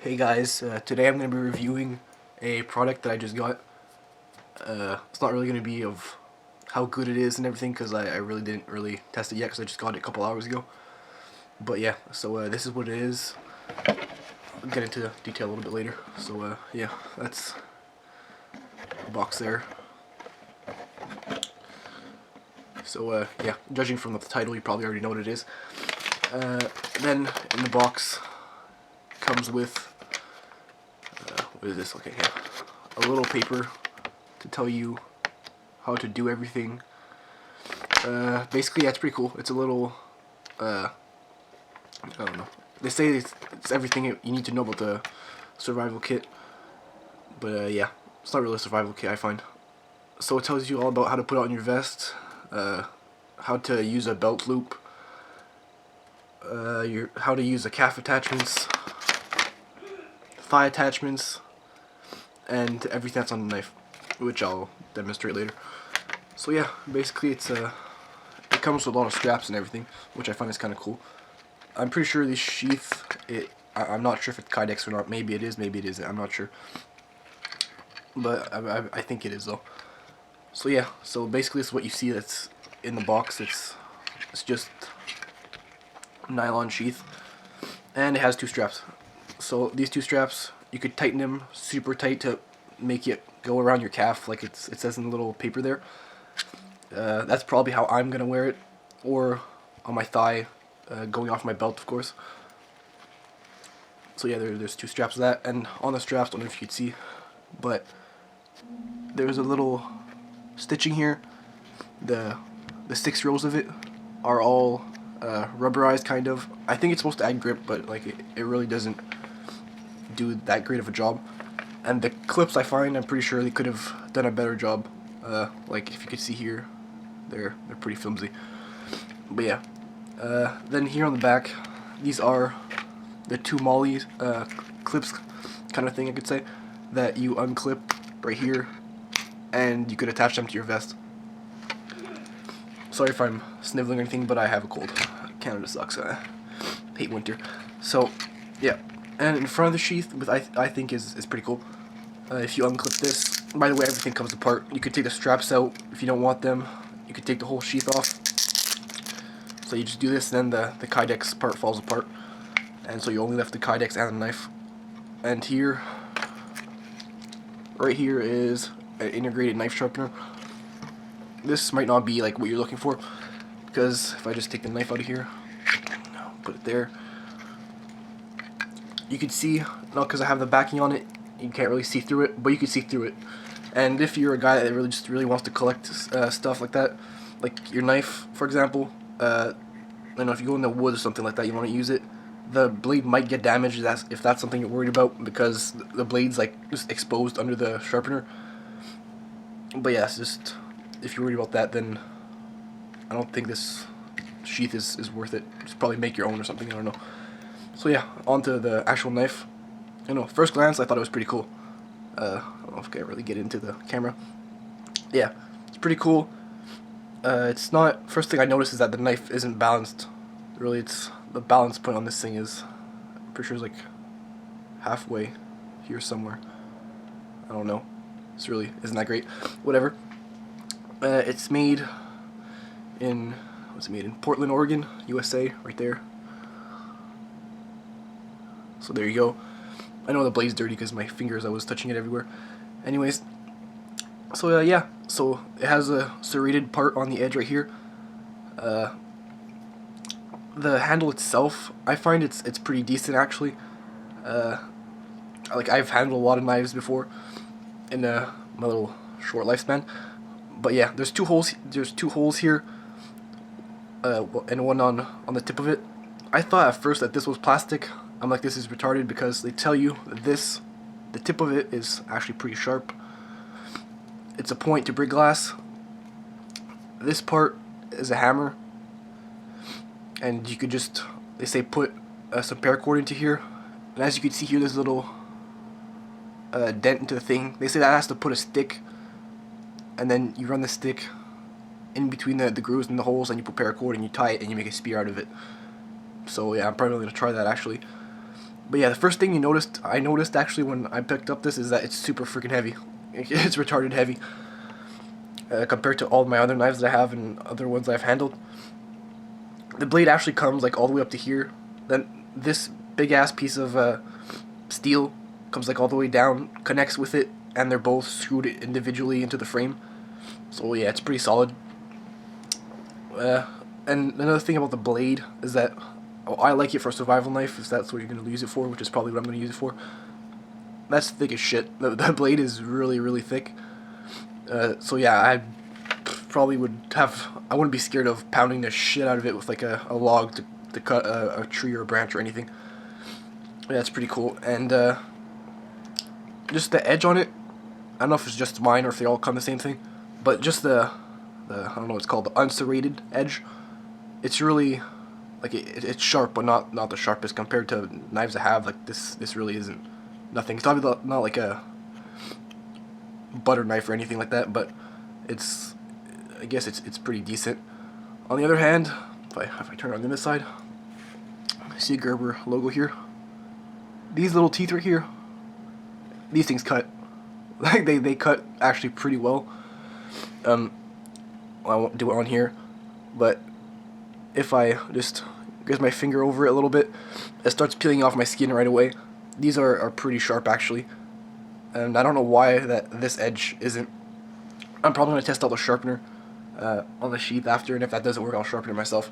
Hey guys, today I'm going to be reviewing a product that I just got. It's not really going to be of how good it is and everything because I really didn't really test it yet because I just got it a couple hours ago. But yeah, so this is what it is. I'll get into detail a little bit later. So yeah, that's the box there. So yeah, judging from the title you probably already know what it is. Then in the box comes with, what is this? Okay, yeah, a little paper to tell you how to do everything. Basically, yeah, it's pretty cool. It's a little, I don't know. They say it's everything you need to know about the survival kit, but yeah, it's not really a survival kit, I find. So it tells you all about how to put on your vest, how to use a belt loop, how to use the calf attachments, thigh attachments, and everything that's on the knife, which I'll demonstrate later. So yeah, basically it comes with a lot of straps and everything, which I find is kind of cool. I'm pretty sure this sheath, I'm not sure if it's Kydex or not. Maybe it is, maybe it isn't. I'm not sure. But I think it is though. So yeah, so basically this is what you see that's in the box. It's just nylon sheath, and it has two straps. So these two straps, you could tighten them super tight to make it go around your calf, like it says in the little paper there. That's probably how I'm gonna wear it, or on my thigh, going off my belt, of course. So yeah, there's two straps of that, and on the straps, don't know if you could see, but there's a little stitching here. The 6 rows of it are all rubberized, kind of. I think it's supposed to add grip, but like it really doesn't do that great of a job. And the clips, I'm pretty sure they could have done a better job. Like if you could see here, they're pretty flimsy. But yeah, then here on the back, these are the two molly clips, kind of thing I could say, that you unclip right here, and you could attach them to your vest. Sorry if I'm sniveling or anything, but I have a cold. Canada sucks. I hate winter. So yeah, and in front of the sheath, which I think is pretty cool. If you unclip this, by the way, everything comes apart. You could take the straps out if you don't want them. You could take the whole sheath off. So you just do this, and then the Kydex part falls apart, and so you only left the Kydex and the knife. And here, right here, is an integrated knife sharpener. This might not be like what you're looking for, because if I just take the knife out of here, put it there, you can see, not because I have the backing on it, you can't really see through it, but you can see through it. And if you're a guy that really wants to collect stuff like that, like your knife, for example, I don't know, if you go in the woods or something like that, you want to use it, the blade might get damaged if that's something you're worried about, because the blade's like just exposed under the sharpener. But yeah, it's just, if you're worried about that, then I don't think this sheath is worth it. Just probably make your own or something, I don't know. So yeah, onto the actual knife. You know, first glance I thought it was pretty cool. I don't know if I can really get into the camera. Yeah, it's pretty cool. It's not, first thing I noticed is that the knife isn't balanced. Really, it's, the balance point on this thing is, I'm pretty sure it's like halfway here somewhere. I don't know. It's really, isn't that great. Whatever. It's made in, what's it made in? Portland, Oregon, USA, right there. So there you go. I know the blade's dirty because my fingers, I was touching it everywhere. Anyways, so yeah, so it has a serrated part on the edge right here. The handle itself, I find it's pretty decent actually. Like I've handled a lot of knives before in my little short lifespan, but yeah, there's two holes. There's two holes here, and one on the tip of it. I thought at first that this was plastic. I'm like, this is retarded, because they tell you that the tip of it is actually pretty sharp. It's a point to break glass. This part is a hammer, and you could just, they say, put some paracord into here, and as you can see here, there's a little dent into the thing. They say that has to put a stick, and then you run the stick in between the grooves and the holes, and you put paracord and you tie it and you make a spear out of it. So yeah, I'm probably gonna try that actually. But yeah, the first thing I noticed actually when I picked up this is that it's super freaking heavy. It's retarded heavy compared to all my other knives that I have and other ones I've handled. The blade actually comes like all the way up to here. Then this big ass piece of steel comes like all the way down, connects with it, and they're both screwed individually into the frame. So yeah, it's pretty solid. And another thing about the blade is that I like it for a survival knife, if that's what you're going to use it for, which is probably what I'm going to use it for. That's thick as shit. The blade is really, really thick. So yeah, I probably I wouldn't be scared of pounding the shit out of it with like a log to cut a tree or a branch or anything. Yeah, that's pretty cool. And just the edge on it, I don't know if it's just mine or if they all come the same thing, but just the I don't know what it's called, the unserrated edge, it's really, like, it's sharp, but not the sharpest compared to knives I have. Like, this really isn't nothing. It's probably not like a butter knife or anything like that, but I guess it's pretty decent. On the other hand, if I turn on the other side, see a Gerber logo here. These little teeth right here, these things cut. Like, they cut actually pretty well. I won't do it on here, but if I just graze my finger over it a little bit, it starts peeling off my skin right away. These are pretty sharp actually, and I don't know why this edge isn't. I'm probably going to test out the sharpener on the sheath after, and if that doesn't work, I'll sharpen it myself.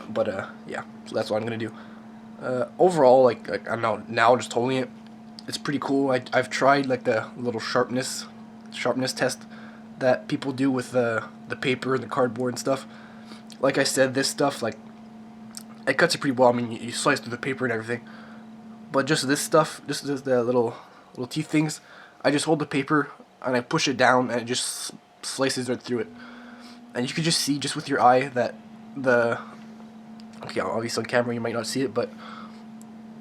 But yeah, so that's what I'm going to do. Overall, like I'm now just holding it, it's pretty cool. I've tried like the little sharpness test that people do with the paper and the cardboard and stuff. Like I said, this stuff, like, it cuts it pretty well. I mean, you slice through the paper and everything, but just this stuff, just the little teeth things, I just hold the paper and I push it down and it just slices right through it, and you can just see just with your eye that okay, obviously on camera you might not see it, but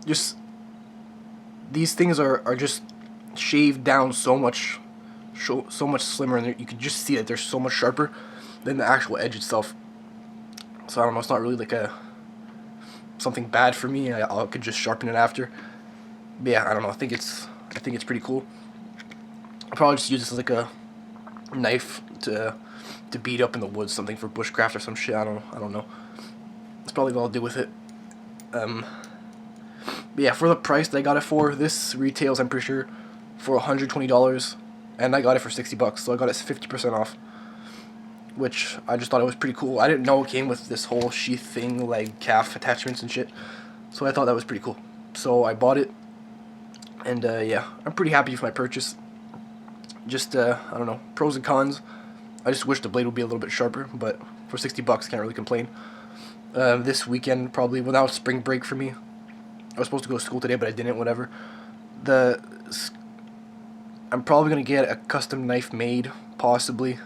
just these things are just shaved down so much slimmer, and you can just see that they're so much sharper than the actual edge itself. So I don't know, it's not really like something bad for me. I could just sharpen it after. But yeah, I don't know. I think it's pretty cool. I'll probably just use this as like a knife to beat up in the woods, something for bushcraft or some shit. I don't know. That's probably what I'll do with it. But yeah, for the price that I got it for, this retails, I'm pretty sure, for $120, and I got it for $60, so I got it 50% off, which I just thought it was pretty cool. I didn't know it came with this whole sheath thing, like calf attachments and shit, so I thought that was pretty cool. So I bought it, and yeah, I'm pretty happy with my purchase. Just, I don't know, pros and cons. I just wish the blade would be a little bit sharper, but for $60, can't really complain. This weekend, probably, well, now it's spring break for me. I was supposed to go to school today, but I didn't, whatever. I'm probably going to get a custom knife made, possibly,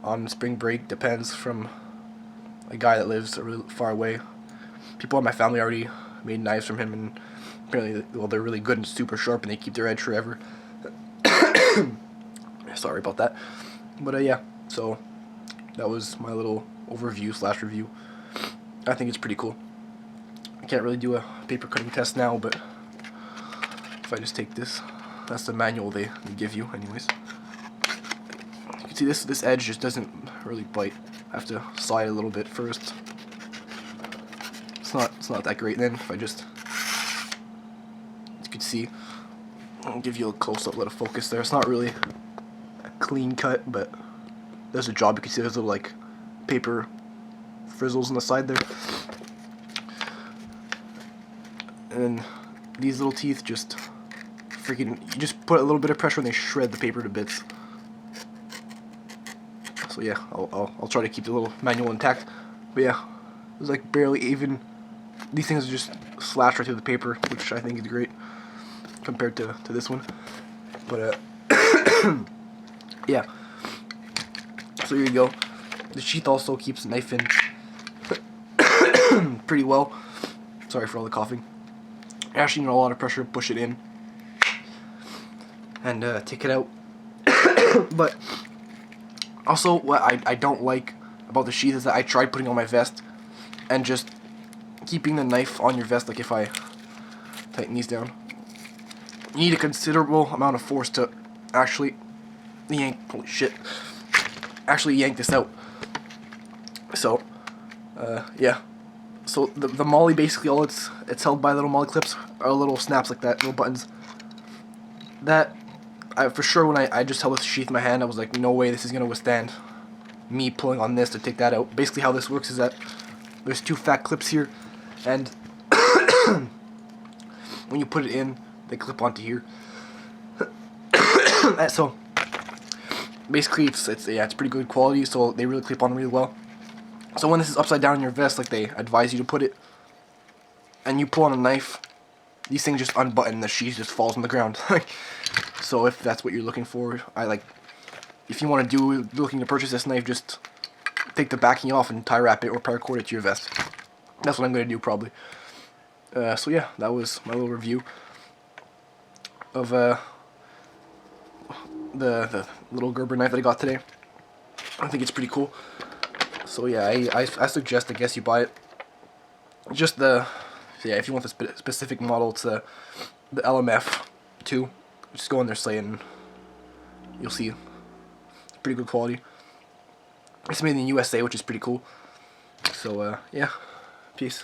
on spring break. Depends, from a guy that lives really far away. People in my family already made knives from him, and apparently, well, they're really good and super sharp, and they keep their edge forever. Sorry about that. But yeah, so that was my little overview / review. I think it's pretty cool. I can't really do a paper cutting test now, but if I just take this, that's the manual they give you anyways. You can see this edge just doesn't really bite. I have to slide a little bit first. It's not that great. Then if I just, you can see, I'll give you a close-up, let it focus there. It's not really a clean cut, but there's a job. You can see there's little like paper frizzles on the side there. And these little teeth just freaking, you just put a little bit of pressure and they shred the paper to bits. So yeah, I'll try to keep the little manual intact. But yeah, it was like barely even, these things are just slashed right through the paper, which I think is great compared to this one. But yeah, so here you go. The sheath also keeps the knife in pretty well. Sorry for all the coughing. Actually, not a lot of pressure, push it in and take it out. But also, what I don't like about the sheath is that I tried putting on my vest and just keeping the knife on your vest. Like if I tighten these down. You need a considerable amount of force to actually yank. Holy shit! Actually yank this out. So, yeah. So the molly, basically all it's held by little molly clips, or little snaps like that, little buttons. That, for sure, when I just held this sheath in my hand, I was like, no way this is gonna withstand me pulling on this to take that out. Basically how this works is that there's 2 fat clips here, and when you put it in, they clip onto here. So basically it's pretty good quality, so they really clip on really well. So when this is upside down in your vest, like they advise you to put it, and you pull on a knife, these things just unbutton and the sheath just falls on the ground. So if that's what you're looking for, if you want to looking to purchase this knife, just take the backing off and tie wrap it or paracord it to your vest. That's what I'm going to do probably. So yeah, that was my little review of the little Gerber knife that I got today. I think it's pretty cool. So yeah, I suggest, I guess, you buy it. Just if you want the specific model, it's the LMF 2. Just go on their site and you'll see it's pretty good quality. It's made in the USA, which is pretty cool. So yeah, peace.